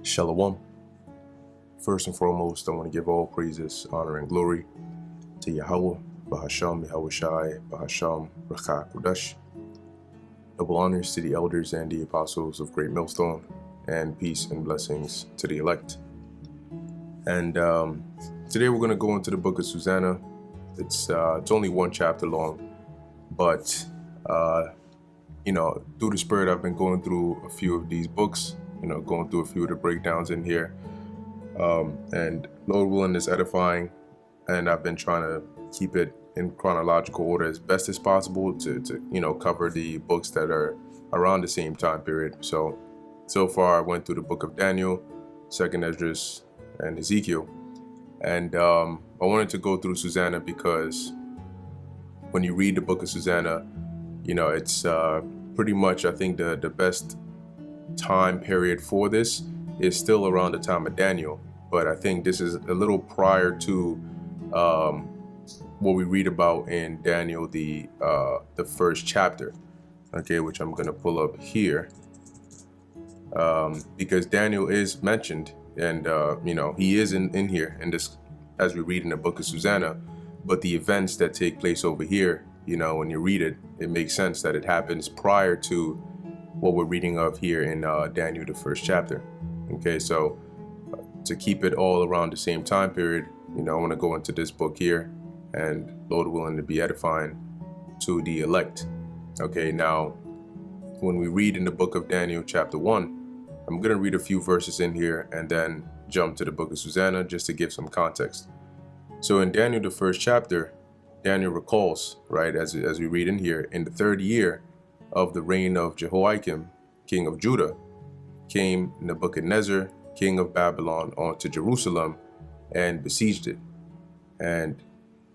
Shalom. First and foremost, I want to give all praises, honor, and glory to Yahweh, Bahasham, Yahweh Shai, Bahasham, Rakha Kudash. Double honors to the elders and the apostles of Great Millstone, and peace and blessings to the elect. And today we're going to go into the book of Susanna. It's only one chapter long, but through the Spirit, I've been going through a few of these books. Going through a few of the breakdowns in here, and Lord willing, is edifying, and I've been trying to keep it in chronological order as best as possible to cover the books that are around the same time period. So far I went through the book of Daniel, 2nd Esdras, and Ezekiel, and I wanted to go through Susanna because when you read the book of Susanna, it's pretty much, I think, the best time period for this is still around the time of Daniel, but I think this is a little prior to what we read about in Daniel, the first chapter, okay, which I'm going to pull up here, because Daniel is mentioned, and he is in here in this, as we read in the book of Susanna, but the events that take place over here, when you read it, it makes sense that it happens prior to what we're reading of here in Daniel, the first chapter. Okay, so to keep it all around the same time period, I want to go into this book here, and Lord willing, to be edifying to the elect. Okay, now when we read in the book of Daniel chapter 1, I'm going to read a few verses in here and then jump to the book of Susanna just to give some context. So in Daniel, the first chapter, Daniel recalls, right, as we read in here, in the third year of the reign of Jehoiakim, king of Judah, came Nebuchadnezzar, king of Babylon, onto Jerusalem and besieged it. And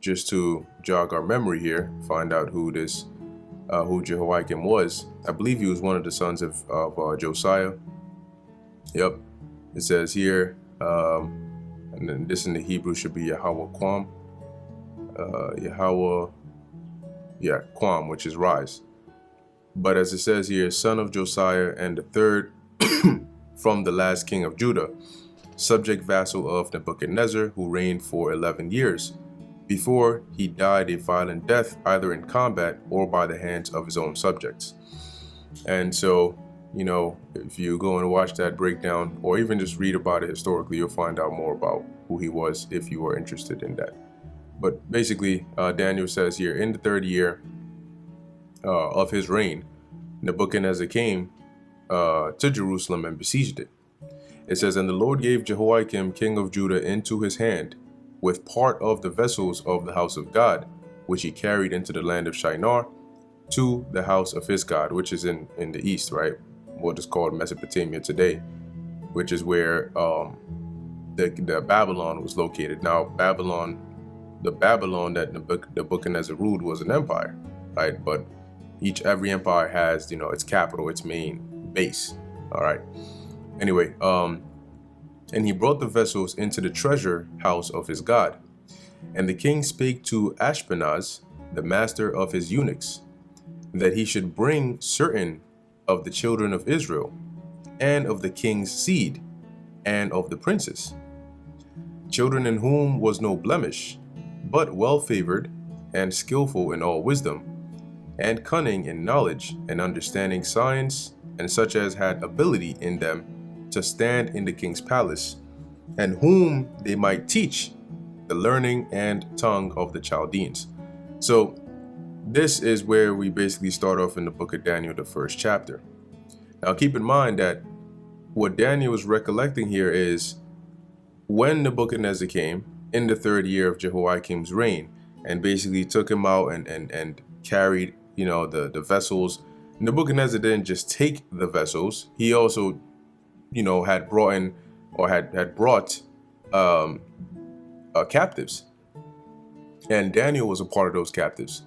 just to jog our memory here, find out who Jehoiakim was. I believe he was one of the sons of Josiah. Yep, it says here, and then this in the Hebrew should be Yahweh Quam, Quam, which is rise. But as it says here, son of Josiah, and the third from the last king of Judah, subject vassal of Nebuchadnezzar, who reigned for 11 years, before he died a violent death, either in combat or by the hands of his own subjects. And so, if you go and watch that breakdown, or even just read about it historically, you'll find out more about who he was if you are interested in that. But basically, Daniel says here, in the third year of his reign, Nebuchadnezzar came to Jerusalem and besieged it. It says, and the Lord gave Jehoiakim, king of Judah, into his hand, with part of the vessels of the house of God, which he carried into the land of Shinar, to the house of his God, which is in the east, right? What is called Mesopotamia today, which is where the Babylon was located. Now, the Babylon that Nebuchadnezzar ruled was an empire, right? But every empire has, its capital, its main base. All right. Anyway, and he brought the vessels into the treasure house of his God. And the king spake to Ashpenaz, the master of his eunuchs, that he should bring certain of the children of Israel, and of the king's seed, and of the princes, children in whom was no blemish, but well favored, and skillful in all wisdom, and cunning in knowledge, and understanding science, and such as had ability in them to stand in the king's palace, and whom they might teach the learning and tongue of the Chaldeans. So this is where we basically start off in the book of Daniel, the first chapter. Now keep in mind that what Daniel is recollecting here is when Nebuchadnezzar came in the third year of Jehoiakim's reign, and basically took him out and carried, the vessels. Nebuchadnezzar didn't just take the vessels; he also, had brought in, or had brought captives, and Daniel was a part of those captives.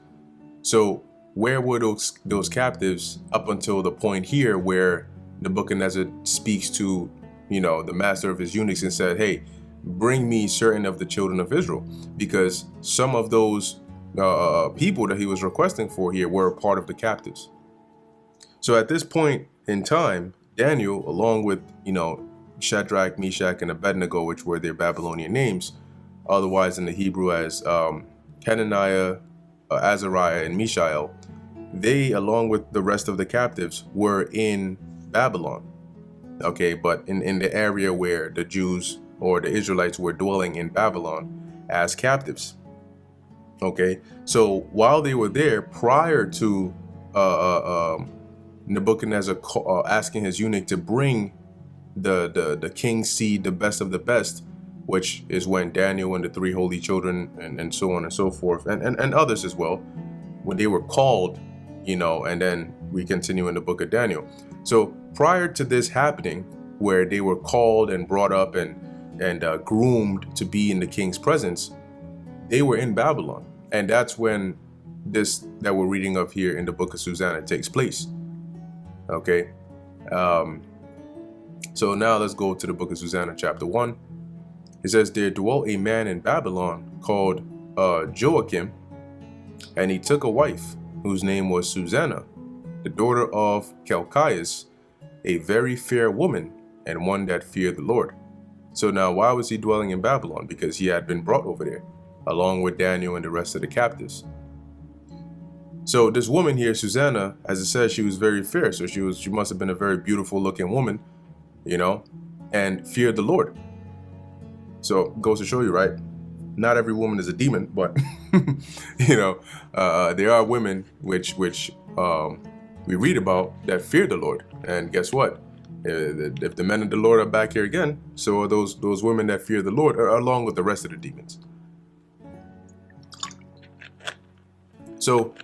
So where were those captives up until the point here where Nebuchadnezzar speaks to, the master of his eunuchs and said, hey, bring me certain of the children of Israel, because some of those people that he was requesting for here were a part of the captives. So at this point in time, Daniel, along with, Shadrach, Meshach, and Abednego, which were their Babylonian names, otherwise in the Hebrew as Hananiah, Azariah, and Mishael, they, along with the rest of the captives, were in Babylon. Okay, but in the area where the Jews or the Israelites were dwelling in Babylon as captives. Okay, so while they were there, prior to Nebuchadnezzar asking his eunuch to bring the king's seed, the best of the best, which is when Daniel and the three holy children and so on and so forth, and others as well, when they were called, and then we continue in the book of Daniel. So prior to this happening, where they were called and brought up and groomed to be in the king's presence, they were in Babylon. And that's when this that we're reading of here in the book of Susanna takes place. Okay. So now let's go to the book of Susanna, chapter 1. It says, there dwelt a man in Babylon called Joachim, and he took a wife whose name was Susanna, the daughter of Chelcias, a very fair woman and one that feared the Lord. So now why was he dwelling in Babylon? Because he had been brought over there, along with Daniel and the rest of the captives. So this woman here, Susanna, as it says, she was very fair. So she must have been a very beautiful looking woman, and feared the Lord. So it goes to show you, right? Not every woman is a demon, but there are women which we read about that fear the Lord. And guess what? If the men of the Lord are back here again, so are those women that fear the Lord, along with the rest of the demons. So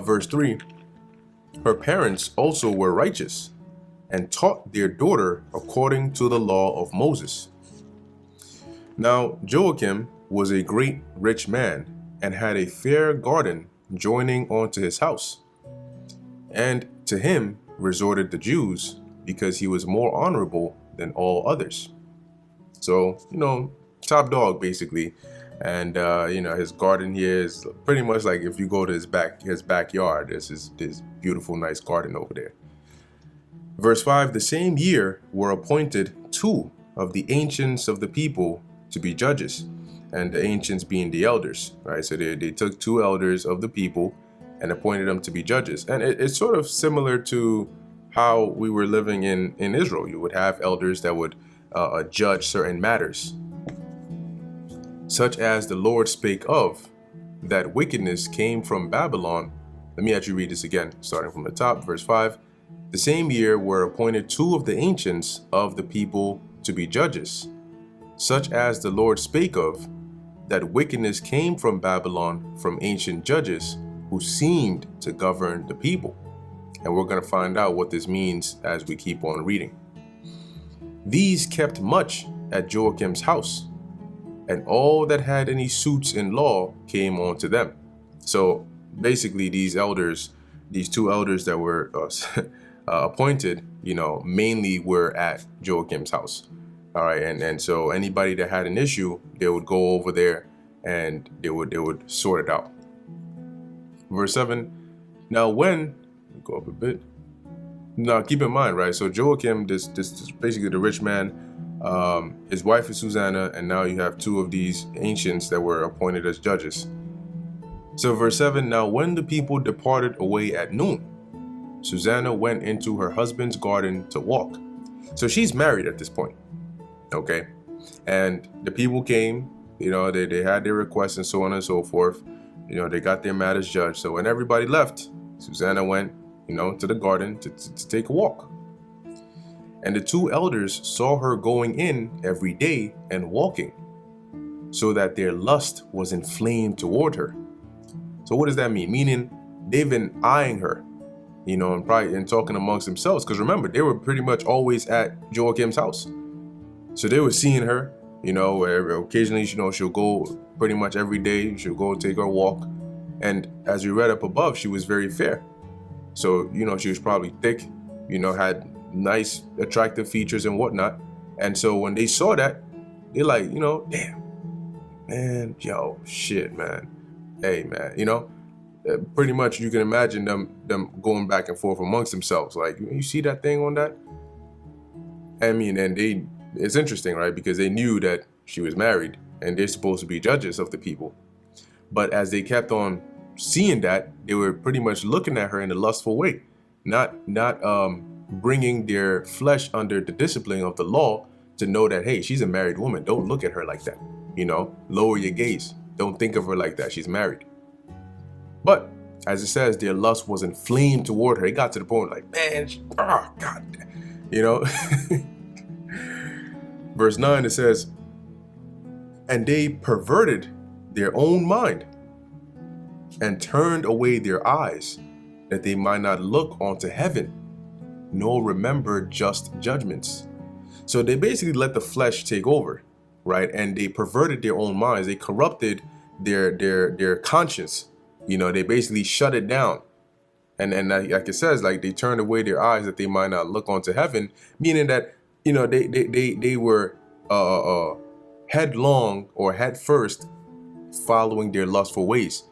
verse 3, her parents also were righteous and taught their daughter according to the law of Moses. Now Joachim was a great rich man and had a fair garden joining onto his house. And to him resorted the Jews because he was more honorable than all others. So, top dog basically. And, his garden here is pretty much like if you go to his backyard, there's this beautiful, nice garden over there. Verse 5, the same year were appointed 2 of the ancients of the people to be judges, and the ancients being the elders, right? So they took 2 elders of the people and appointed them to be judges. And it's sort of similar to how we were living in Israel. You would have elders that would judge certain matters, such as the Lord spake of, that wickedness came from Babylon. Let me actually read this again, starting from the top, verse 5. The same year were appointed 2 of the ancients of the people to be judges, such as the Lord spake of, that wickedness came from Babylon from ancient judges who seemed to govern the people. And we're going to find out what this means as we keep on reading. These kept much at Joachim's house, and all that had any suits in law came on to them. So basically these 2 elders that were appointed, mainly were at Joachim's house. All right. And so anybody that had an issue, they would go over there and they would sort it out. Verse 7. Now go up a bit. Now keep in mind, right? So Joachim, this basically the rich man, his wife is Susanna, and now you have 2 of these ancients that were appointed as judges. So verse 7, now when the people departed away at noon, Susanna went into her husband's garden to walk. So she's married at this point. Okay. And the people came, they had their requests and so on and so forth. They got their matters judged. So when everybody left, Susanna went, to the garden to take a walk. And the 2 elders saw her going in every day and walking, so that their lust was inflamed toward her. So what does that mean? Meaning they've been eyeing her, and talking amongst themselves. Because remember, they were pretty much always at Joachim's house. So they were seeing her, occasionally, she'll go pretty much every day. She'll go take her walk. And as we read up above, she was very fair. So, she was probably thick, had nice, attractive features and whatnot. And so when they saw that, they're like, damn, man, shit, man. Hey, man, pretty much you can imagine them going back and forth amongst themselves. Like, you see that thing on that? I mean, and it's interesting, right? Because they knew that she was married and they're supposed to be judges of the people. But as they kept on seeing that, they were pretty much looking at her in a lustful way, not bringing their flesh under the discipline of the law to know that, hey, she's a married woman. Don't look at her like that. Lower your gaze. Don't think of her like that. She's married. But as it says, their lust was inflamed toward her. It got to the point like, man, God, Verse 9, it says, and they perverted their own mind and turned away their eyes, that they might not look onto heaven, nor remember just judgments. So they basically let the flesh take over, right? And they perverted their own minds. They corrupted their conscience. They basically shut it down. And like it says, like they turned away their eyes that they might not look onto heaven, meaning that, they were headlong or head first following their lustful ways,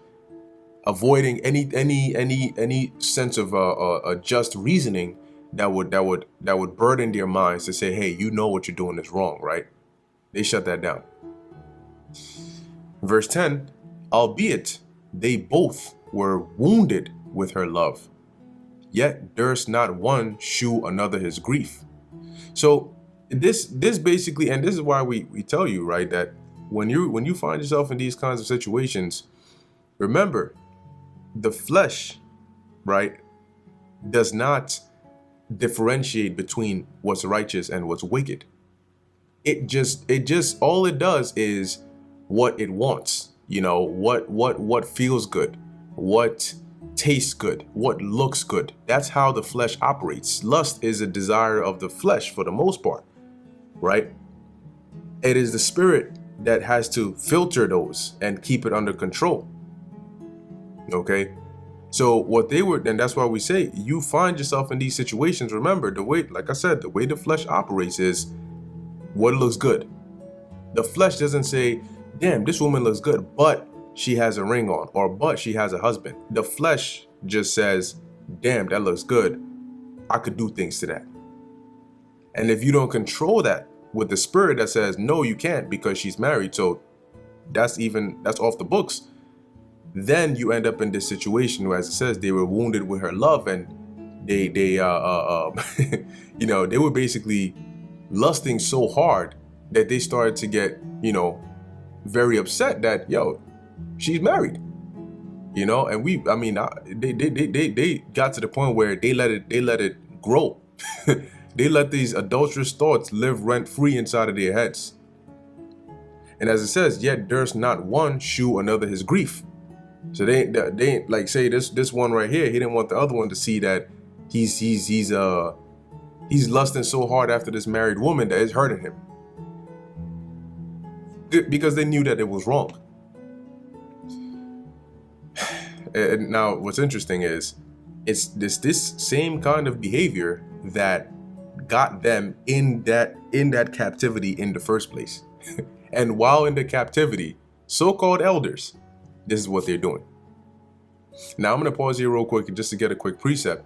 avoiding any sense of a just reasoning that would burden their minds to say, hey, what you're doing is wrong, right? They shut that down. Verse 10, albeit they both were wounded with her love, yet durst not one shew another his grief. So this basically, and this is why we tell you, right, that when you find yourself in these kinds of situations, remember, the flesh, right, does not differentiate between what's righteous and what's wicked. It just all it does is what it wants. What feels good, what tastes good, what looks good. That's how the flesh operates. Lust is a desire of the flesh for the most part, right? It is the spirit that has to filter those and keep it under control. Okay? So what they were, and that's why we say, you find yourself in these situations, remember, the way, like I said, the way the flesh operates is what looks good. The flesh doesn't say, damn, this woman looks good, but she has a ring on, or but she has a husband. The flesh just says, damn, that looks good. I could do things to that. And if you don't control that with the spirit that says, no, you can't because she's married, so that's off the books, then you end up in this situation where, as it says, they were wounded with her love, and they they were basically lusting so hard that they started to get, very upset that, she's married, and they got to the point where they let it grow. They let these adulterous thoughts live rent free inside of their heads. And as it says, yet durst not one shew another his grief. So they ain't like, say this one right here, he didn't want the other one to see that he's lusting so hard after this married woman that it's hurting him, because they knew that it was wrong. And now what's interesting is it's this same kind of behavior that got them in that captivity in the first place. And while in the captivity, so-called elders, this is what they're doing. Now I'm going to pause here real quick just to get a quick precept,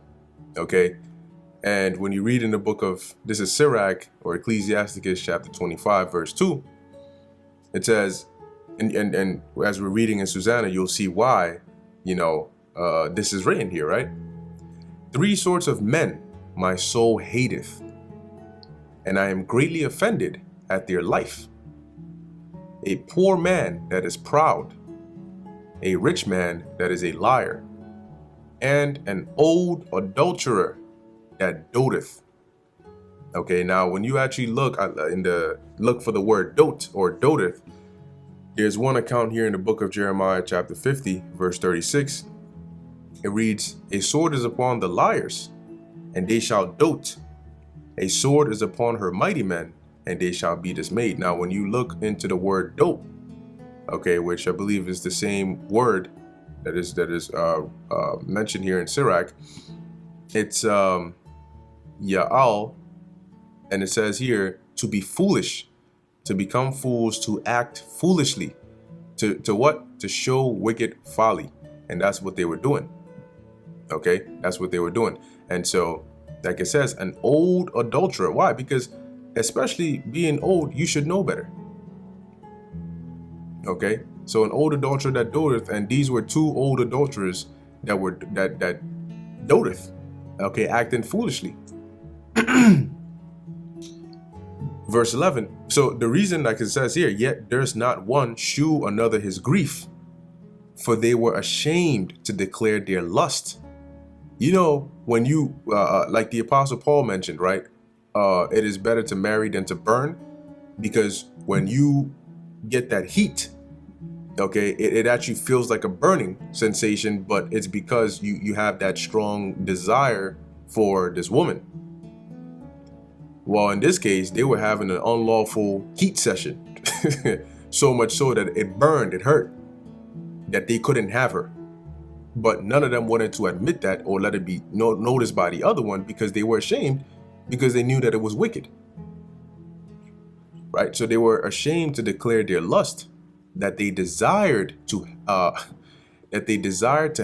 okay? And when you read in the book of, this is Sirach or Ecclesiasticus chapter 25, verse 2, it says, and as we're reading in Susanna, you'll see why, this is written here, right? 3 sorts of men my soul hateth, and I am greatly offended at their life. A poor man that is proud, a rich man that is a liar, and an old adulterer that doteth. Okay, now when you actually look for the word dote or doteth, there's one account here in the book of Jeremiah chapter 50, verse 36. It reads, a sword is upon the liars, and they shall dote. A sword is upon her mighty men, and they shall be dismayed. Now, when you look into the word dote, okay, which I believe is the same word that is mentioned here in Sirach, it's Ya'al, and it says here, to be foolish, to become fools, to act foolishly, to what? To show wicked folly. And that's what they were doing. Okay, that's what they were doing. And so, like it says, an old adulterer. Why? Because especially being old, you should know better. Okay, so an old adulterer that doteth, and these were two old adulterers that doteth, okay, acting foolishly. Verse 11. So the reason, like it says here, yet durst not one shew another his grief, for they were ashamed to declare their lust. You know, when you, like the Apostle Paul mentioned, right? It is better to marry than to burn, because when you get that heat, okay, it actually feels like a burning sensation, but it's because you have that strong desire for this woman. Well, in this case, they were having an unlawful heat session, so much so that it burned, it hurt, that they couldn't have her. But none of them wanted to admit that or let it be noticed by the other one, because they were ashamed, because they knew that it was wicked. Right? So they were ashamed to declare their lust, that they desired to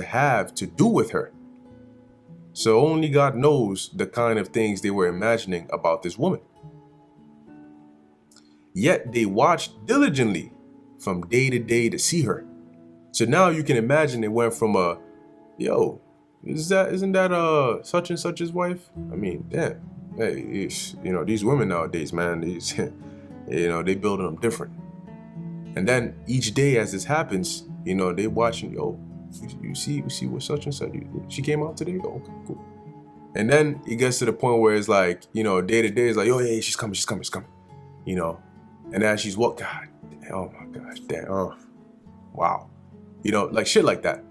have to do with her. So only God knows the kind of things they were imagining about this woman. Yet they watched diligently from day to day to see her. So now you can imagine it went from isn't that such and such's wife? I mean, damn. Hey, these women nowadays, man, these they building them different. And then each day as this happens, they watching, you see what such and such, she came out today? Oh, okay, cool. And then it gets to the point where it's like, day to day, it's like, oh, yeah, she's coming. And as she's what? God, oh my gosh, damn, oh, wow. Like shit like that,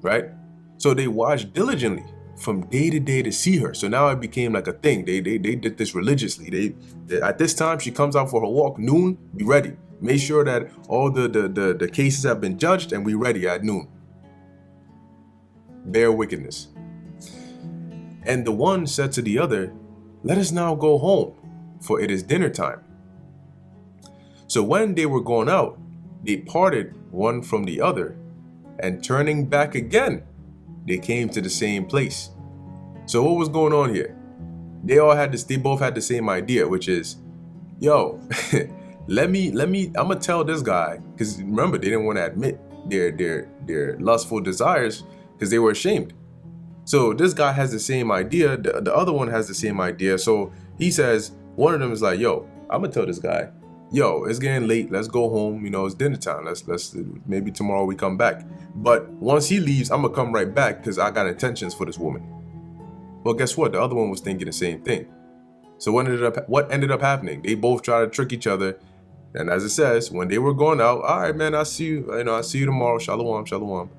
right? So they watched diligently from day to day to see her. So now it became like a thing. They did this religiously. They at this time, she comes out for her walk, noon, be ready. Make sure that all the cases have been judged and we ready at noon. Bare wickedness. And the one said to the other, let us now go home, for it is dinner time. So when they were going out, they parted one from the other, and turning back again, they came to the same place. So what was going on here? They both had the same idea, which is, yo, I'm gonna tell this guy, because remember, they didn't want to admit their lustful desires because they were ashamed. So this guy has the same idea, the other one has the same idea. So he says, one of them is like, yo, I'm gonna tell this guy, yo, it's getting late, let's go home, it's dinner time, let's maybe tomorrow we come back. But once he leaves, I'm gonna come right back because I got intentions for this woman. Well, guess what? The other one was thinking the same thing. So what ended up happening? They both tried to trick each other. And as it says, when they were going out, all right, man, I'll see you, I'll see you tomorrow, shalom, shalom.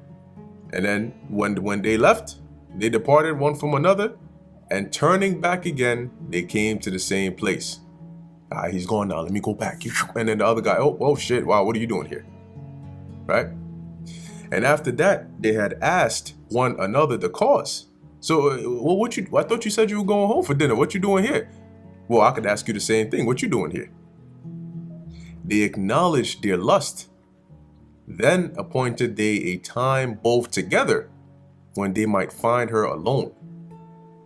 And then when they left, they departed one from another, and turning back again, they came to the same place. He's gone now, let me go back. And then the other guy, oh shit, wow, what are you doing here? Right? And after that, they had asked one another the cause. So, I thought you said you were going home for dinner. What you doing here? Well, I could ask you the same thing. What you doing here? They acknowledged their lust. Then appointed they a time both together, when they might find her alone.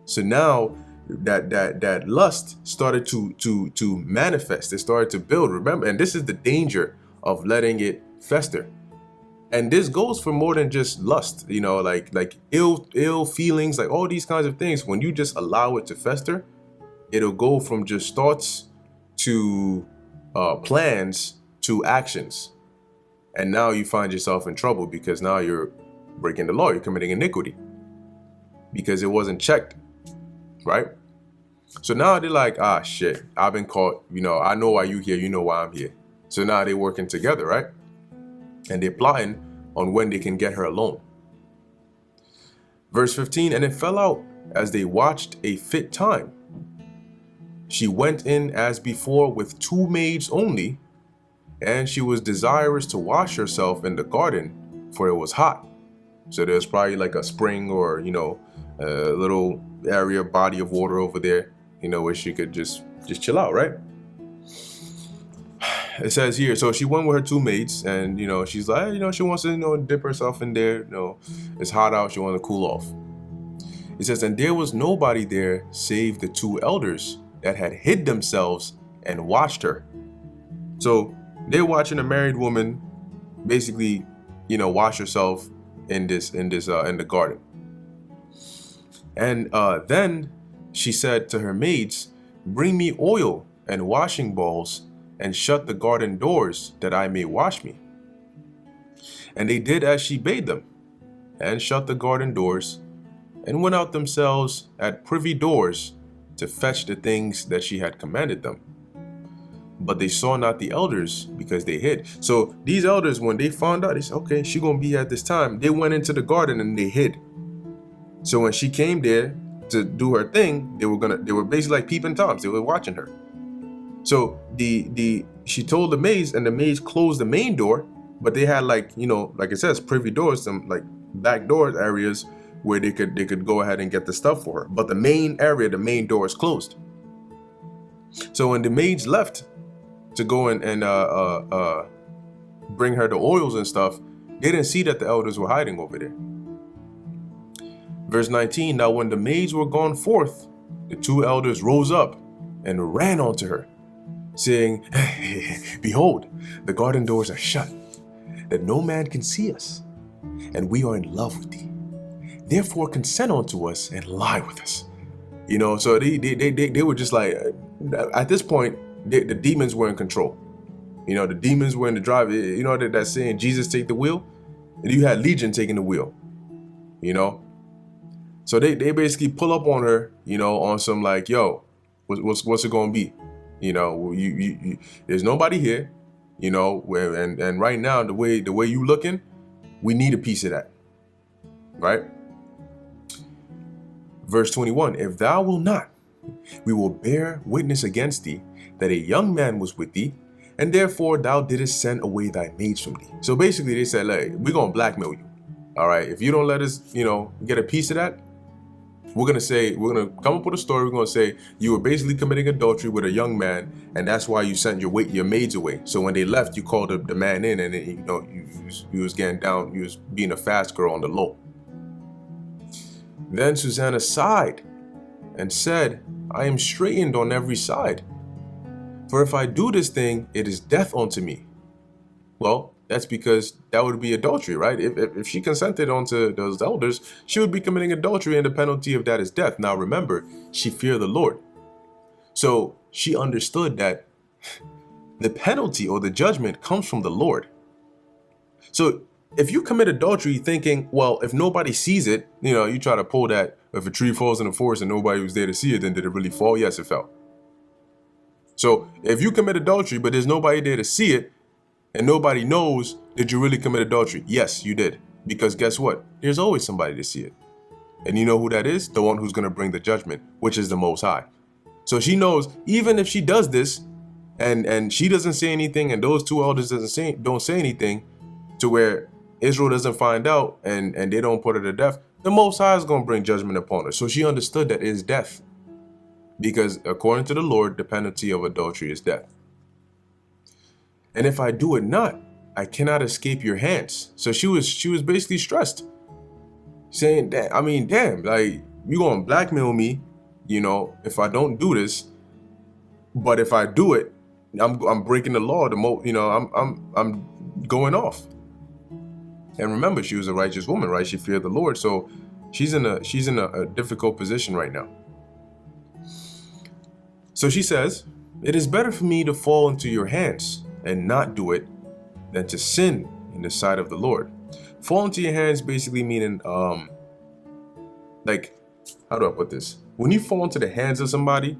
So now that lust started to manifest. It started to build. Remember, and this is the danger of letting it fester. And this goes for more than just lust, like ill feelings, like all these kinds of things. When you just allow it to fester, it'll go from just thoughts to plans to actions. And now you find yourself in trouble, because now you're breaking the law, you're committing iniquity, because it wasn't checked, right? So now they're like, shit, I've been caught, I know why you here, you know why I'm here. So now they're working together, right? And they're plotting on when they can get her alone. Verse 15, and it fell out as they watched a fit time. She went in as before with 2 maids only, and she was desirous to wash herself in the garden, for it was hot. So there's probably like a spring or, a little area, body of water over there, where she could just chill out, right? It says here, so she went with her 2 maids, and, she's like, she wants to, dip herself in there. It's hot out. She wants to cool off. It says, and there was nobody there save the 2 elders that had hid themselves and watched her. So they're watching a married woman basically, wash herself in the garden. And then she said to her maids, "Bring me oil and washing balls, and shut the garden doors, that I may wash me." And they did as she bade them, and shut the garden doors, and went out themselves at privy doors to fetch the things that she had commanded them. But they saw not the elders, because they hid. So these elders, when they found out, they said, "Okay, she gonna be at this time," they went into the garden and they hid. So when she came there to do her thing, they were basically like peeping toms. They were watching her. So she told the maids, and the maids closed the main door, but they had like it says, privy doors, some like back door areas where they could go ahead and get the stuff for her. But the main area, the main door is closed. So when the maids left to go and bring her the oils and stuff, they didn't see that the elders were hiding over there. Verse 19, now when the maids were gone forth, the two elders rose up and ran unto her, saying, "Behold, the garden doors are shut, that no man can see us, and we are in love with thee. Therefore consent unto us and lie with us." So they were just like, at this point, the demons were in control. The demons were in the drive. That saying, Jesus take the wheel? You had Legion taking the wheel, So they basically pull up on her, on some like, "Yo, what's it gonna be? You there's nobody here, and right now the way you looking, we need a piece of that." Right? Verse 21, "If thou wilt not, we will bear witness against thee that a young man was with thee, and therefore thou didst send away thy maids from thee." So basically they said, like, we're gonna blackmail you. All right, if you don't let us, get a piece of that, we're gonna come up with a story. We're gonna say you were basically committing adultery with a young man, and that's why you sent your maids away. So when they left, you called the man in, and you was getting down, you was being a fast girl on the low. Then Susanna sighed and said, "I am straitened on every side. For if I do this thing, it is death unto me." Well, that's because that would be adultery, right? If she consented unto those elders, she would be committing adultery, and the penalty of that is death. Now remember, she feared the Lord. So she understood that the penalty or the judgment comes from the Lord. So if you commit adultery thinking, well, if nobody sees it, you try to pull that, if a tree falls in the forest and nobody was there to see it, then did it really fall? Yes, it fell. So if you commit adultery, but there's nobody there to see it, and nobody knows, did you really commit adultery? Yes, you did. Because guess what? There's always somebody to see it. And you know who that is? The one who's going to bring the judgment, which is the Most High. So she knows, even if she does this, and she doesn't say anything, and those two elders don't say anything, to where Israel doesn't find out, and they don't put her to death, the Most High is going to bring judgment upon her. So she understood that it is death. Because according to the Lord, the penalty of adultery is death. "And if I do it not, I cannot escape your hands." So she was basically stressed, saying that, damn, like, you gonna blackmail me, if I don't do this. But if I do it, I'm breaking the law. I'm going off. And remember, she was a righteous woman, right? She feared the Lord, so she's in a difficult position right now. So she says, "It is better for me to fall into your hands and not do it than to sin in the sight of the Lord." Fall into your hands basically meaning, like, how do I put this? When you fall into the hands of somebody,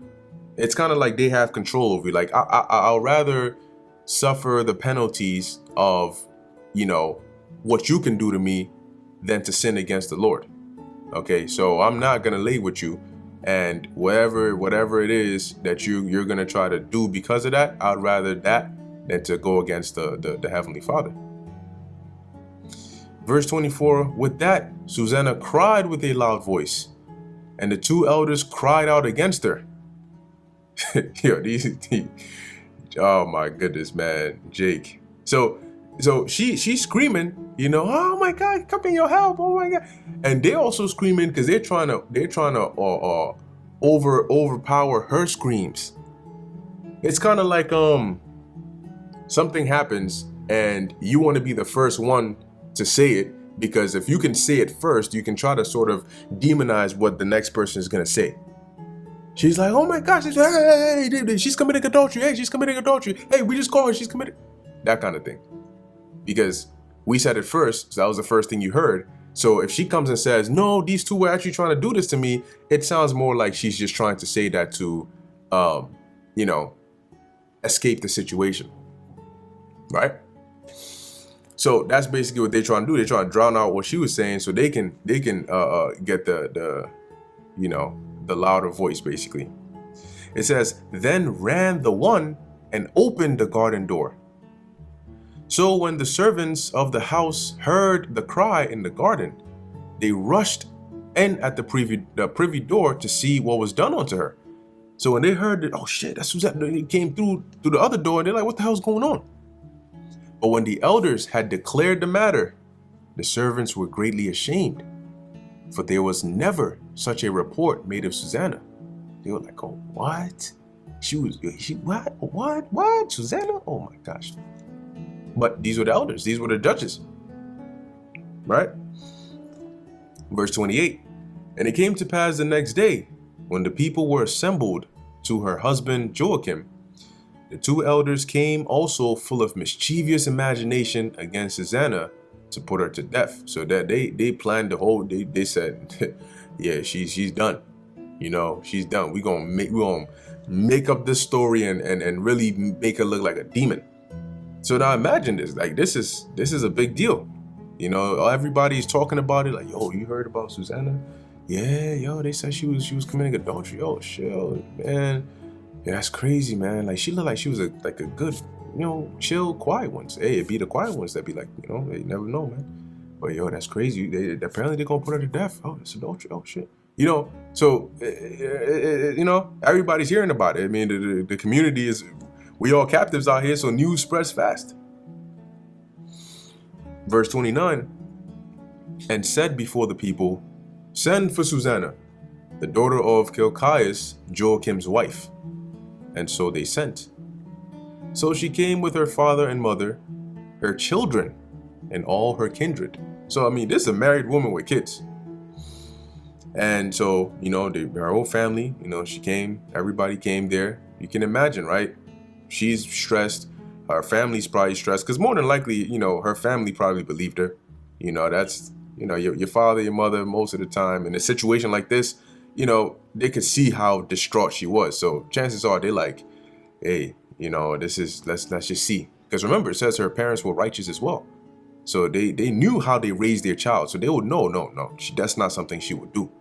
it's kind of like they have control over you. Like, I'll rather suffer the penalties of, what you can do to me than to sin against the Lord. Okay, so I'm not going to lay with you. And whatever it is that you're going to try to do because of that, I'd rather that than to go against the Heavenly Father. Verse 24, "With that, Susanna cried with a loud voice, and the two elders cried out against her." Oh my goodness, man, Jake. So she's screaming, "Oh my God, come in your help! Oh my God!" And they're also screaming because they're trying to overpower her screams. It's kind of like something happens and you want to be the first one to say it, because if you can say it first, you can try to sort of demonize what the next person is going to say. She's like, oh my gosh, hey, she's committing adultery. Hey, she's committing adultery. Hey, we just call her, she's committing. That kind of thing. Because we said it first, so that was the first thing you heard. So if she comes and says, no, these two were actually trying to do this to me, it sounds more like she's just trying to say that to, escape the situation. Right? So that's basically what they're trying to do. They're trying to drown out what she was saying so they can get the louder voice, basically. It says, then ran the one and opened the garden door. So when the servants of the house heard the cry in the garden, they rushed in at the privy door to see what was done unto her. So when they heard that, oh shit, that's Susanna, they came through the other door, and they're like, what the hell's going on? But when the elders had declared the matter, the servants were greatly ashamed, for there was never such a report made of Susanna. They were like, oh, what? What? Susanna? Oh my gosh. But these were the elders. These were the judges. Right? Verse 28. And it came to pass the next day, when the people were assembled to her husband Joachim, the two elders came also full of mischievous imagination against Susanna to put her to death. So that they planned the whole, they said, yeah, she's done. She's done. We're gonna make up this story and really make her look like a demon. So now imagine this, like this is a big deal. Everybody's talking about it, like, yo, you heard about Susanna? Yeah, yo, they said she was committing adultery. Oh shit, man. Yeah, that's crazy, man. Like she looked like she was a good, chill, quiet ones. Hey, it'd be the quiet ones that be like, they never know, man. But yo, that's crazy. Apparently they're gonna put her to death. Oh, it's adultery. Oh shit. So everybody's hearing about it. I mean, the community is, we all captives out here, so news spreads fast. Verse 29, and said before the people, send for Susanna, the daughter of Kilkias, Joachim's wife. And so they sent. So she came with her father and mother, her children, and all her kindred. So, I mean, this is a married woman with kids. And so, her whole family, she came, everybody came there. You can imagine, right? She's stressed. Her family's probably stressed, because more than likely, her family probably believed her. That's, your father, your mother, most of the time in a situation like this, they could see how distraught she was. So chances are they're like, hey, this is, let's just see. Because remember, it says her parents were righteous as well. So they knew how they raised their child. So they would know, no, that's not something she would do.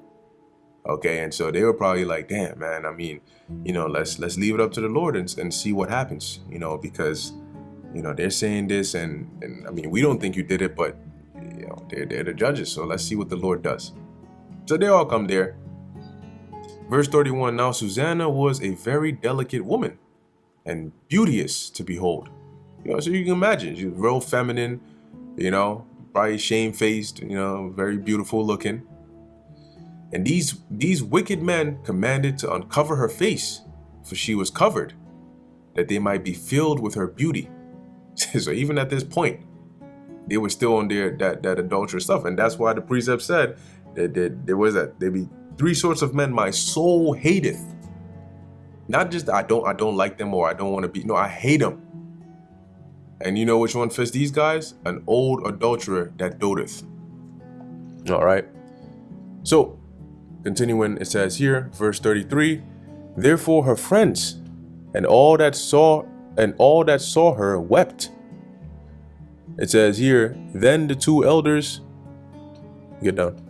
Okay, and so they were probably like, damn, man, I mean, let's leave it up to the Lord and see what happens, because, they're saying this and I mean, we don't think you did it, but, they're the judges. So let's see what the Lord does. So they all come there. Verse 31, now Susanna was a very delicate woman and beauteous to behold. So you can imagine, she was real feminine, probably shamefaced, very beautiful looking. And these wicked men commanded to uncover her face, for she was covered, that they might be filled with her beauty. So even at this point, they were still on that adulterous stuff. And that's why the precept said that there be three sorts of men my soul hateth. Not just I don't like them or I don't want to be. No, I hate them. And you know which one fits these guys? An old adulterer that doteth. All right. So continuing, it says here, verse 33, therefore her friends and all that saw her wept. It says here, then the two elders, get down,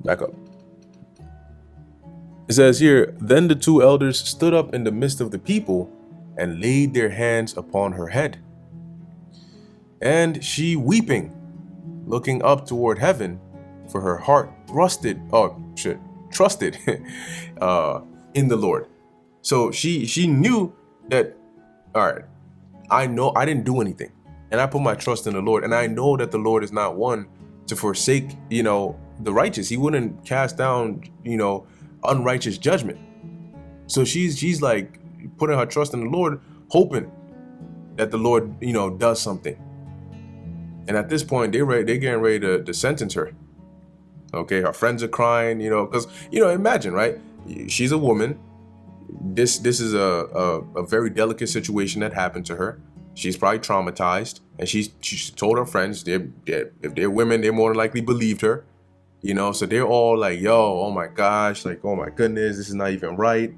back up. It says here, then the two elders stood up in the midst of the people and laid their hands upon her head. And she weeping, looking up toward heaven, for her heart trusted in the Lord. So she knew that, all right, I know I didn't do anything, and I put my trust in the Lord, and I know that the Lord is not one to forsake, the righteous. He wouldn't cast down, unrighteous judgment. So she's like putting her trust in the Lord, hoping that the Lord, does something. And at this point, they're getting ready to sentence her. Okay, her friends are crying, because imagine, right? She's a woman. This is a very delicate situation that happened to her. She's probably traumatized, and she told her friends, if they're women, they more than likely believed her. So they're all like, yo, oh my gosh, like, oh my goodness, this is not even right,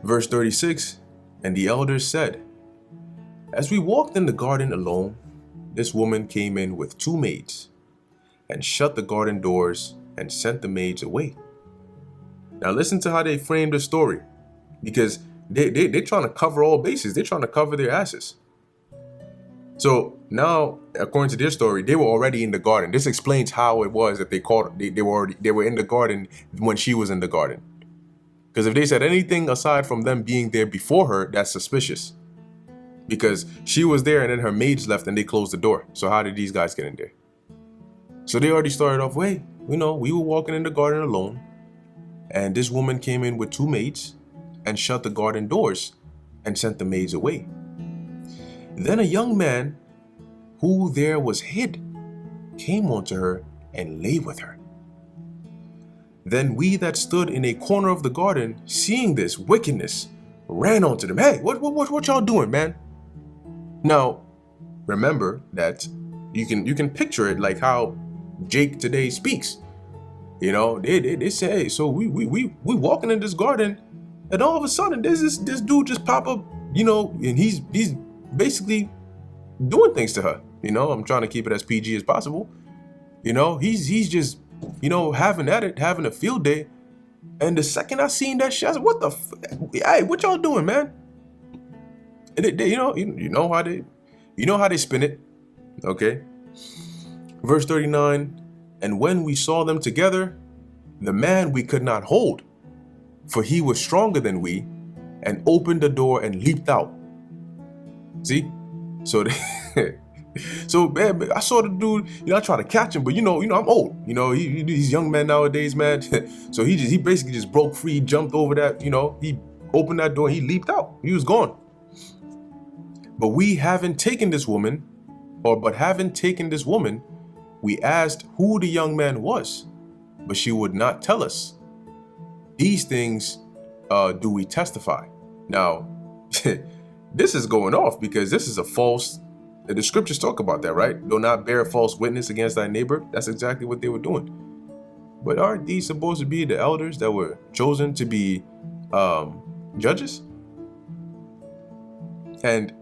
Verse 36, and the elders said, as we walked in the garden alone, this woman came in with 2 maids, and shut the garden doors and sent the maids away. Now listen to how they framed the story, because they're trying to cover all bases. They're trying to cover their asses. So now, according to their story, they were already in the garden. This explains how it was that they were in the garden when she was in the garden. Because if they said anything aside from them being there before her, that's suspicious. Because she was there and then her maids left and they closed the door. So how did these guys get in there? So they already started off, we were walking in the garden alone, and this woman came in with 2 maids and shut the garden doors and sent the maids away. Then a young man who there was hid came unto her and lay with her. Then we that stood in a corner of the garden, seeing this wickedness, ran onto them. Hey, what y'all doing, man? Now, remember that you can picture it like how Jake today speaks. They say, hey, so we walking in this garden, and all of a sudden there's this dude just pop up, and he's basically doing things to her. I'm trying to keep it as PG as possible. He's just having at it, having a field day. And the second I seen that shit, I said, what the hey, what y'all doing, man? And they you know how they spin it. Okay. Verse 39, and when we saw them together, the man we could not hold, for he was stronger than we, and opened the door and leaped out. See? So so man, I saw the dude, I tried to catch him, but I'm old. These young men nowadays, man. So he basically just broke free, jumped over that, he opened that door and he leaped out. He was gone. But having taken this woman, we asked who the young man was, but she would not tell us. These things do we testify. Now, this is going off because this is a false. The scriptures talk about that, right? Do not bear false witness against thy neighbor. That's exactly what they were doing. But aren't these supposed to be the elders that were chosen to be judges? And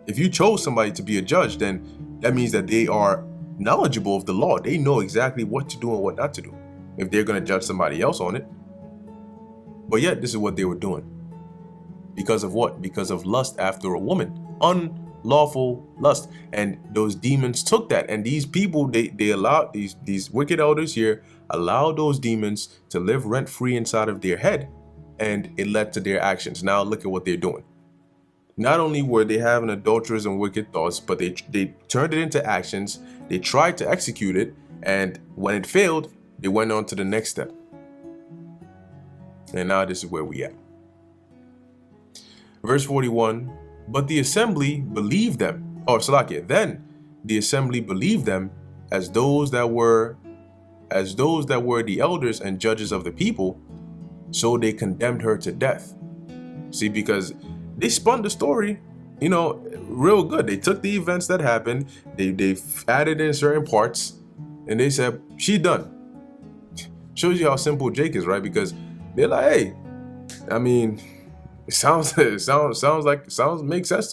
if you chose somebody to be a judge, then that means that they are knowledgeable of the law. They know exactly what to do and what not to do if they're going to judge somebody else on it. But yet, this is what they were doing. Because of what? Because of lust after a woman. Unlawful lust. And those demons took that. And these people, they allowed, these wicked elders here, allowed those demons to live rent-free inside of their head. And it led to their actions. Now look at what they're doing. Not only were they having adulterous and wicked thoughts, but they turned it into actions. They tried to execute it. And when it failed, they went on to the next step. And now this is where we at. Verse 41, but the assembly believed them. Then the assembly believed them as those that were the elders and judges of the people. So they condemned her to death. See, because they spun the story, real good. They took the events that happened, they added in certain parts, and they said, she done. Shows you how simple Jake is, right? Because they're like, hey, I mean, makes sense to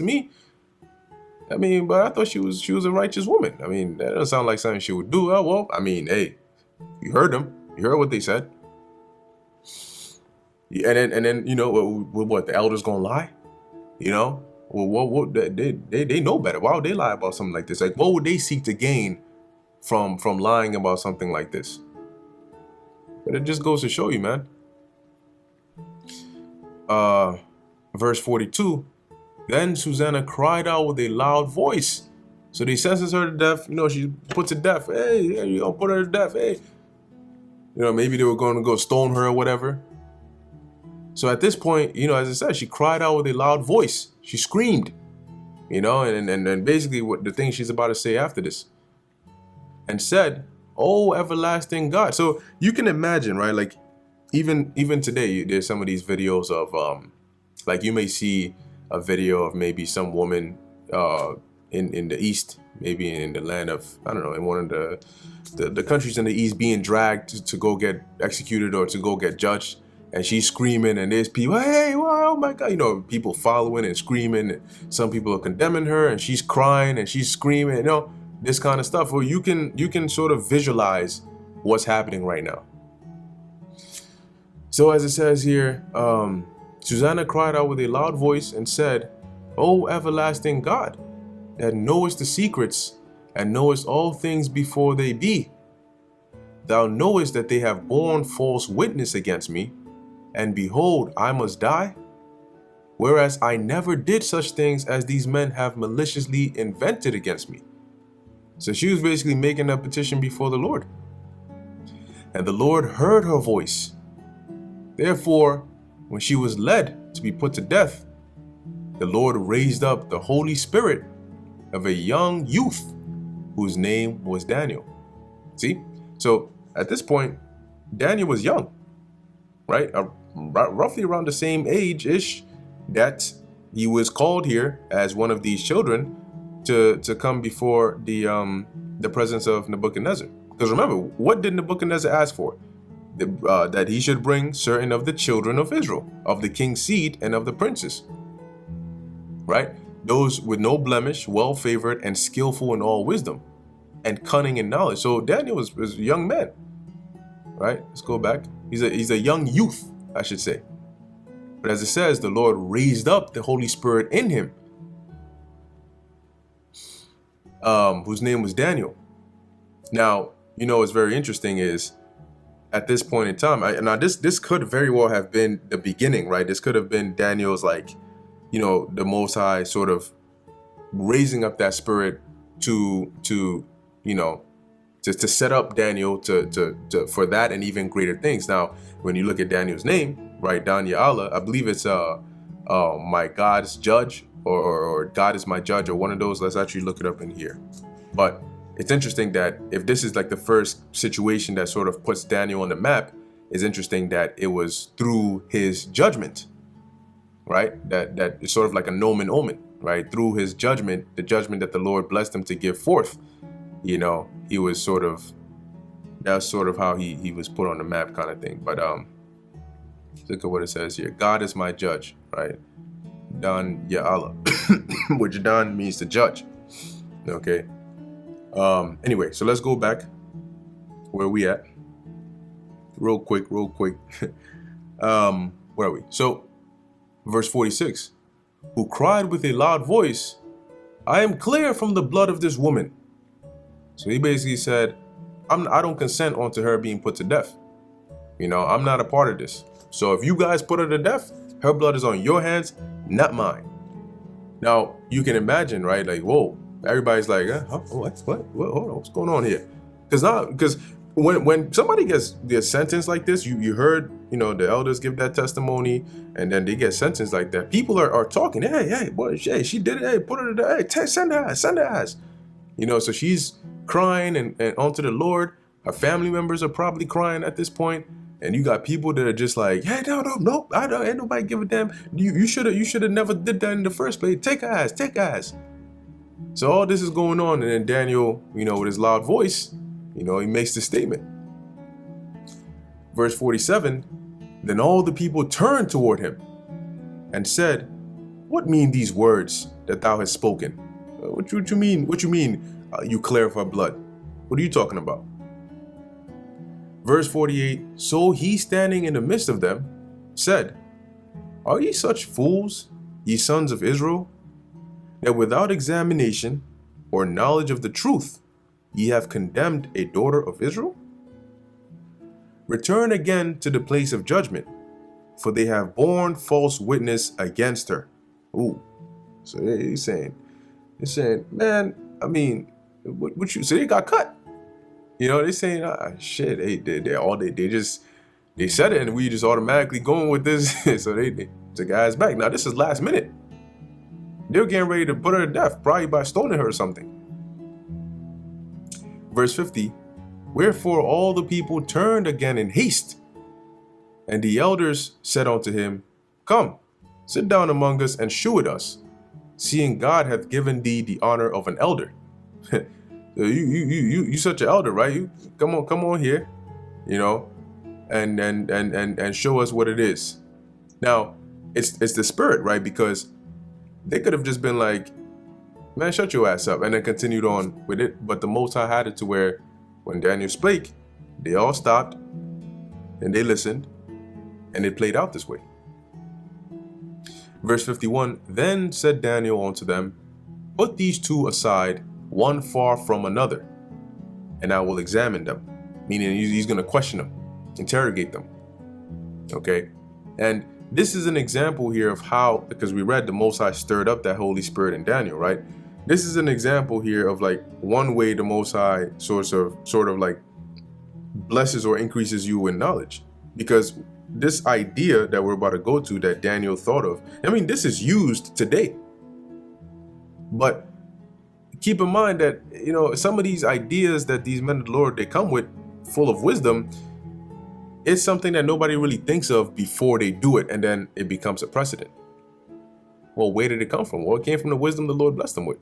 me. I mean, but I thought she was a righteous woman. I mean, that doesn't sound like something she would do. Oh, well, I mean, hey, you heard them. You heard what they said. And then what the elders gonna lie? Well, what they know better. Why would they lie about something like this? Like, what would they seek to gain from lying about something like this? But it just goes to show you, man. Verse 42, then Susanna cried out with a loud voice. So they sentence her to death. She put to death. Hey, you gonna put her to death? Hey, maybe they were going to go stone her or whatever. So at this point, as I said, she cried out with a loud voice. She screamed, and basically what the thing she's about to say after this, and said, "Oh, everlasting God." So you can imagine, right? Like even today, there's some of these videos of like you may see a video of maybe some woman in the East, maybe in the land of, I don't know, in one of the countries in the East, being dragged to go get executed or to go get judged. And she's screaming, and there's people, hey, wow, oh my God, people following and screaming. And some people are condemning her, and she's crying and she's screaming, this kind of stuff. Well, you can sort of visualize what's happening right now. So as it says here, Susanna cried out with a loud voice and said, "O everlasting God, that knowest the secrets and knowest all things before they be, thou knowest that they have borne false witness against me, and behold, I must die, whereas I never did such things as these men have maliciously invented against me." So she was basically making a petition before the Lord. And the Lord heard her voice. Therefore, when she was led to be put to death, the Lord raised up the Holy Spirit of a young youth whose name was Daniel. See? So at this point, Daniel was young, right? Roughly around the same age-ish that he was called here as one of these children to come before the presence of Nebuchadnezzar. Because remember, what did Nebuchadnezzar ask for? That he should bring certain of the children of Israel, of the king's seed and of the princes, right? Those with no blemish, well-favored, and skillful in all wisdom, and cunning in knowledge. So Daniel was a young man, right? Let's go back. He's a young youth, I should say. But as it says, the Lord raised up the Holy Spirit in him, whose name was Daniel. Now, what's very interesting is, at this point in time, now this could very well have been the beginning, right? This could have been Daniel's, the Most High sort of raising up that spirit to set up Daniel to for that and even greater things. Now, when you look at Daniel's name, right, Dan Ya'ala, I believe it's my God's judge or God is my judge, or one of those. Let's actually look it up in here. But it's interesting that if this is like the first situation that sort of puts Daniel on the map, it's interesting that it was through his judgment, right? That is sort of like a nomen omen, right? Through his judgment, the judgment that the Lord blessed him to give forth, he was that's sort of how he was put on the map, kind of thing. But look at what it says here. God is my judge, right? Dan Ya'ala, which Dan means to judge. Okay. Anyway, so let's go back where we at real quick. Where are we? So verse 46, who cried with a loud voice, "I am clear from the blood of this woman." So he basically said, I don't consent onto her being put to death. I'm not a part of this. So if you guys put her to death, her blood is on your hands, not mine. Now you can imagine, right? Like, whoa. Everybody's like, what? Hold on, what's going on here? Because when somebody gets sentenced like this, you heard, the elders give that testimony, and then they get sentenced like that. People are talking, hey, boy, she did it. Hey, put her to the, hey, send her ass. So she's crying and onto the Lord. Her family members are probably crying at this point, and you got people that are just like, hey, no, I don't, ain't nobody give a damn. You should have never did that in the first place. Take her ass. So all this is going on, and then Daniel, with his loud voice, he makes this statement. Verse 47, then all the people turned toward him and said, "What mean these words that thou hast spoken?" What you mean? You clear of her blood? What are you talking about? Verse 48, so he standing in the midst of them said, "Are ye such fools, ye sons of Israel, that without examination or knowledge of the truth ye have condemned a daughter of Israel? Return again to the place of judgment, for they have borne false witness against her." Ooh. So he's saying, man, I mean, what you, so they got cut. You know, they saying, shit, they said it and we just automatically going with this. So they took guys back. Now this is last minute. They were getting ready to put her to death, probably by stoning her or something. Verse 50, wherefore all the people turned again in haste. And the elders said unto him, come, sit down among us and shew it us, seeing God hath given thee the honor of an elder. you such an elder, right? You come on here, you know, and show us what it is. Now, it's the spirit, right? Because they could have just been like, man, shut your ass up, and then continued on with it. But the Most High had it to where when Daniel spake, they all stopped and they listened, and it played out this way. Verse 51, then said Daniel unto them, put these two aside, one far from another, and I will examine them. Meaning he's going to question them, interrogate them. Okay? And this is an example here of how, because we read the Most High stirred up that Holy Spirit in Daniel, right? This is an example here of like one way the Most High sort of like blesses or increases you in knowledge. Because this idea that we're about to go to that Daniel thought of, I mean, this is used today. But keep in mind that, you know, some of these ideas that these men of the Lord, they come with full of wisdom, it's something that nobody really thinks of before they do it, and then it becomes a precedent. Well, where did it come from? Well, it came from the wisdom the Lord blessed them with.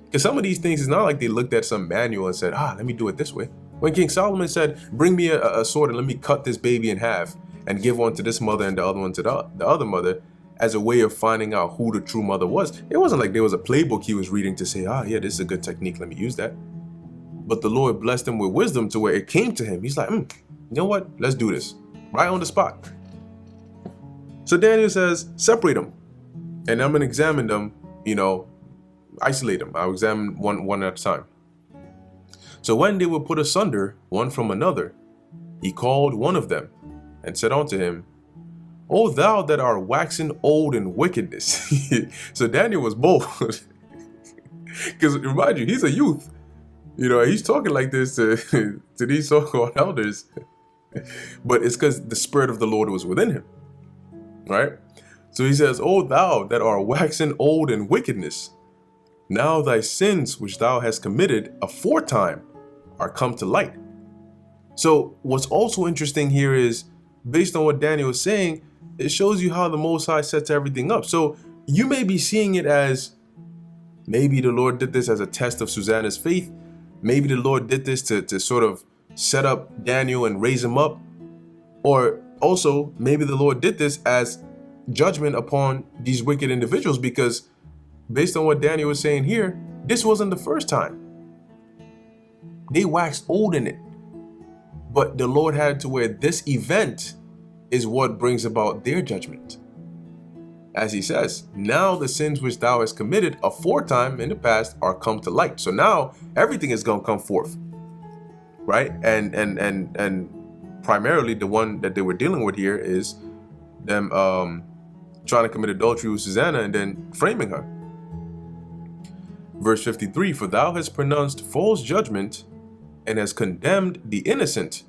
Because some of these things, it's not like they looked at some manual and said, let me do it this way. When King Solomon said, bring me a sword and let me cut this baby in half and give one to this mother and the other one to the other mother, as a way of finding out who the true mother was. It wasn't like there was a playbook he was reading to say, yeah, this is a good technique, let me use that. But the Lord blessed him with wisdom to where it came to him. He's like, you know what? Let's do this. Right on the spot. So Daniel says, separate them. And I'm going to examine them, you know, isolate them. I'll examine one at a time. So when they were put asunder, one from another, he called one of them and said unto him, O thou that art waxen old in wickedness. So Daniel was bold. Because remind you, he's a youth. You know, he's talking like this to these so-called elders. But it's because the Spirit of the Lord was within him. Right? So he says, O thou that art waxen old in wickedness, now thy sins which thou hast committed aforetime are come to light. So what's also interesting here is, based on what Daniel is saying, it shows you how the Most High sets everything up. So you may be seeing it as, maybe the Lord did this as a test of Susanna's faith. Maybe the Lord did this to sort of set up Daniel and raise him up. Or also, maybe the Lord did this as judgment upon these wicked individuals, because based on what Daniel was saying here, this wasn't the first time. They waxed old in it. But the Lord had to where this event is what brings about their judgment. As he says, now the sins which thou hast committed aforetime in the past are come to light. So now everything is going to come forth. Right? And primarily the one that they were dealing with here is them trying to commit adultery with Susanna and then framing her. Verse 53, for thou hast pronounced false judgment and hast condemned the innocent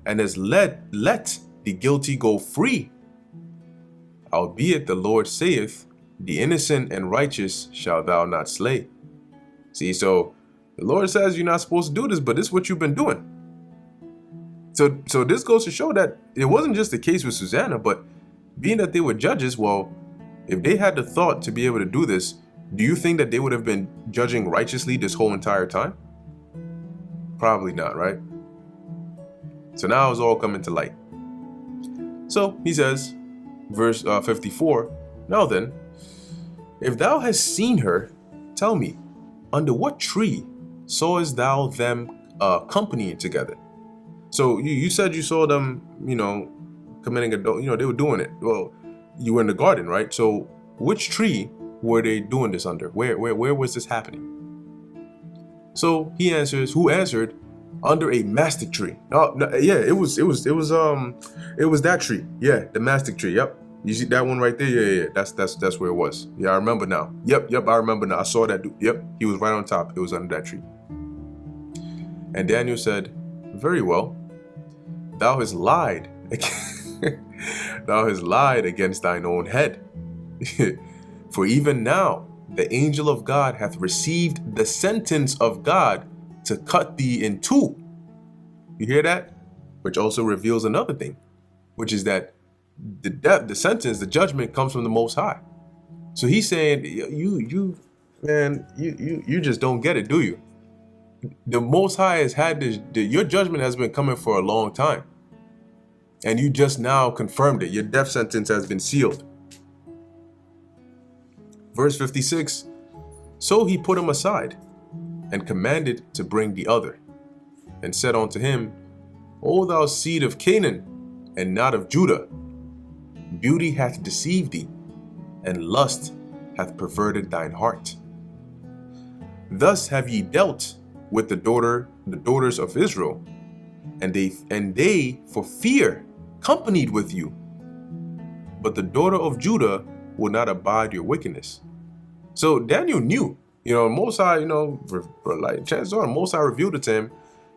and hast let the guilty go free. Albeit the Lord saith, the innocent and righteous shalt thou not slay. See, so the Lord says you're not supposed to do this, but this is what you've been doing. So this goes to show that it wasn't just the case with Susanna, but being that they were judges, well, if they had the thought to be able to do this, do you think that they would have been judging righteously this whole entire time? Probably not, right? So now it's all coming to light. So he says, verse 54, now then, if thou hast seen her, tell me, under what tree sawest thou them companying together? So you said you saw them, committing adult, they were doing it. Well, you were in the garden, right? So which tree were they doing this under? Where was this happening? So he answers, who answered, under a mastic tree. Oh, no, yeah, it was that tree. Yeah, the mastic tree. Yep. You see that one right there? Yeah. That's where it was. Yeah, I remember now. Yep, I remember now. I saw that dude. Yep, he was right on top. It was under that tree. And Daniel said, "Very well, thou hast lied. Thou hast lied against thine own head. For even now the angel of God hath received the sentence of God to cut thee in two." You hear that? Which also reveals another thing, which is that the sentence, the judgment comes from the Most High. So he's saying, you just don't get it, do you? The Most High has had this, your judgment has been coming for a long time. And you just now confirmed it. Your death sentence has been sealed. Verse 56, so he put him aside and commanded to bring the other, and said unto him, O thou seed of Canaan, and not of Judah, beauty hath deceived thee, and lust hath perverted thine heart. Thus have ye dealt with the daughters of Israel, and they for fear companied with you. But the daughter of Judah will not abide your wickedness. So Daniel knew, Most High, like chances are Most High revealed it to him,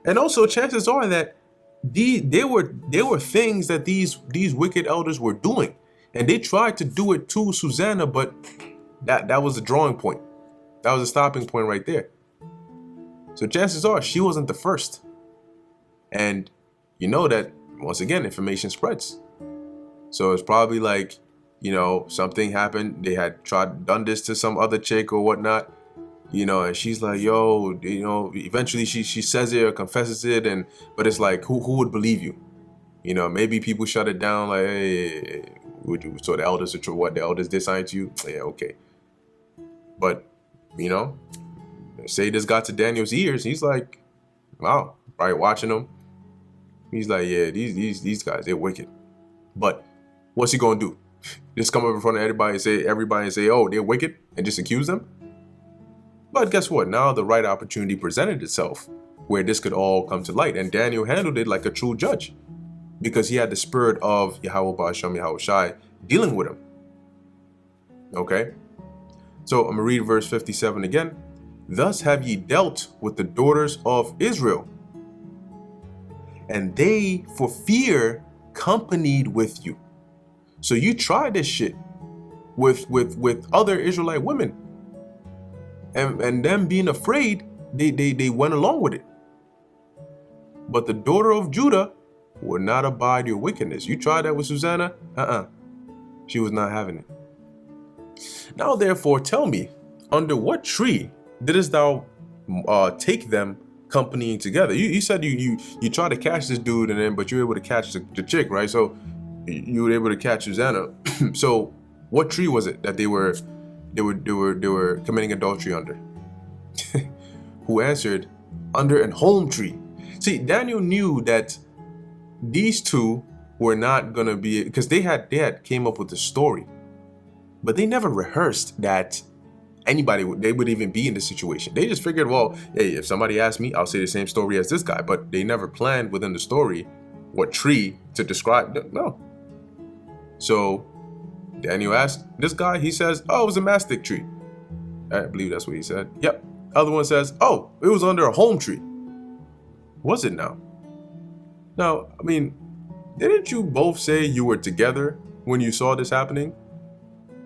and also chances are that there were things that these wicked elders were doing, and they tried to do it to Susanna, but that was the drawing point. That was a stopping point right there. So chances are she wasn't the first. And you know that, once again, information spreads. So it's probably like, something happened. They had done this to some other chick or whatnot, and she's like, yo, eventually she says it or confesses it. But it's like, who would believe you? Maybe people shut it down like, hey, so the elders are true. What the elders did something to you? Yeah, okay. But, say this got to Daniel's ears. He's like, wow, probably watching them. He's like, yeah, these guys, they're wicked. But what's he gonna do? Just come up in front of everybody and say, oh, they're wicked, and just accuse them? But guess what? Now the right opportunity presented itself where this could all come to light. And Daniel handled it like a true judge, because he had the spirit of Yahweh Ba'ashem Yahweh Shai dealing with him. Okay? So I'm going to read verse 57 again. Thus have ye dealt with the daughters of Israel, and they for fear companied with you. So you tried this shit with other Israelite women, and them being afraid, they went along with it. But the daughter of Judah will not abide your wickedness. You tried that with Susanna? She was not having it. Now therefore tell me, under what tree didst thou take them companying together? You said you tried to catch this dude, but you were able to catch the chick, right? So you were able to catch Susanna. So what tree was it that they were committing adultery under? Who answered, under an home tree. See, Daniel knew that these two were not gonna be, because they had came up with the story, but they never rehearsed that they would even be in this situation. They just figured, well, hey, if somebody asks me, I'll say the same story as this guy. But they never planned within the story what tree to describe. No. So Daniel asked this guy, he says, oh, it was a mastic tree. I believe that's what he said. Yep. Other one says, oh, it was under a home tree. Was it now? Now, I mean, didn't you both say you were together when you saw this happening?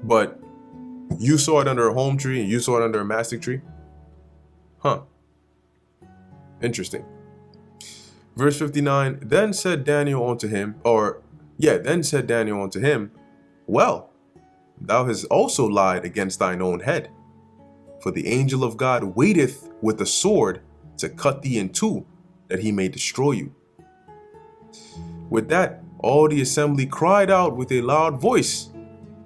But you saw it under a home tree and you saw it under a mastic tree? Huh. Interesting. Verse 59, then said Daniel unto him, well, thou hast also lied against thine own head. For the angel of God waiteth with a sword to cut thee in two, that he may destroy you. With that, all the assembly cried out with a loud voice,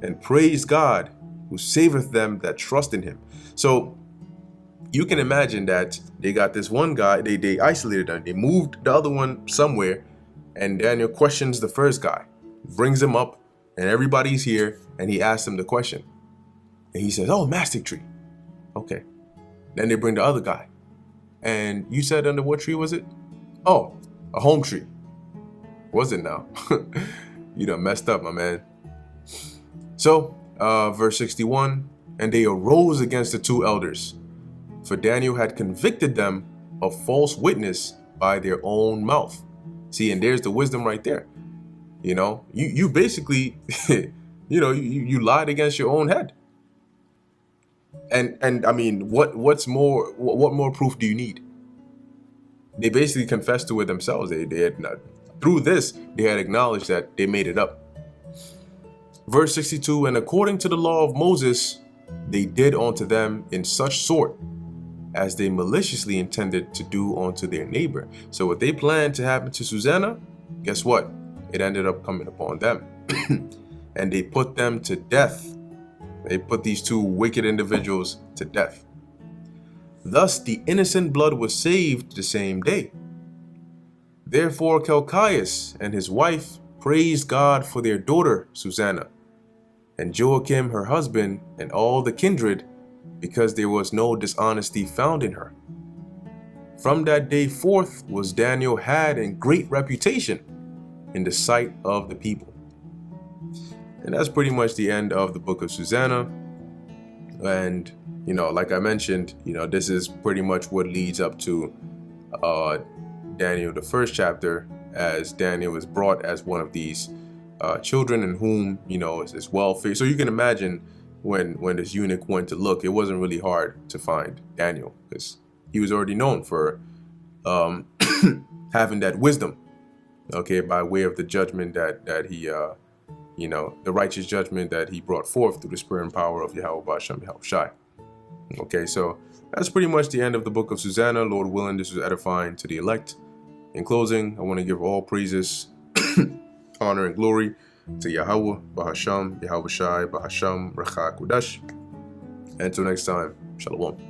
and praised God, who saveth them that trust in him. So you can imagine that they got this one guy, they isolated him, they moved the other one somewhere, and Daniel questions the first guy, brings him up, and everybody's here, and he asks him the question. And he says, oh, mastic tree. Okay. Then they bring the other guy. And you said under what tree was it? Oh, a home tree. Was it now? You done messed up, my man. So, verse 61, and they arose against the two elders, for Daniel had convicted them of false witness by their own mouth. See, and there's the wisdom right there. You basically, you lied against your own head. And I mean, what more proof do you need? They basically confessed to it themselves. They had not, through this, they had acknowledged that they made it up. Verse 62, and according to the law of Moses, they did unto them in such sort as they maliciously intended to do unto their neighbor. So what they planned to happen to Susanna, guess what? It ended up coming upon them. And they put them to death. They put these two wicked individuals to death. Thus the innocent blood was saved the same day. Therefore Chelcias and his wife praised God for their daughter Susanna, and Joachim her husband, and all the kindred, because there was no dishonesty found in her. From that day forth was Daniel had in great reputation in the sight of the people. And that's pretty much the end of the book of Susanna. And, like I mentioned, this is pretty much what leads up to Daniel, the first chapter, as Daniel is brought as one of these children in whom, is welfare. So you can imagine when this eunuch went to look, it wasn't really hard to find Daniel, because he was already known for having that wisdom, okay, by way of the judgment that he, the righteous judgment that he brought forth through the spirit and power of Yahweh Ba'ashem Yahushai. Okay, so that's pretty much the end of the book of Susanna. Lord willing, this was edifying to the elect. In closing, I want to give all praises, honor, and glory to Yahweh Ba'ashem Yahushai Ba'ashem Rechak Udash. Until next time, Shalom.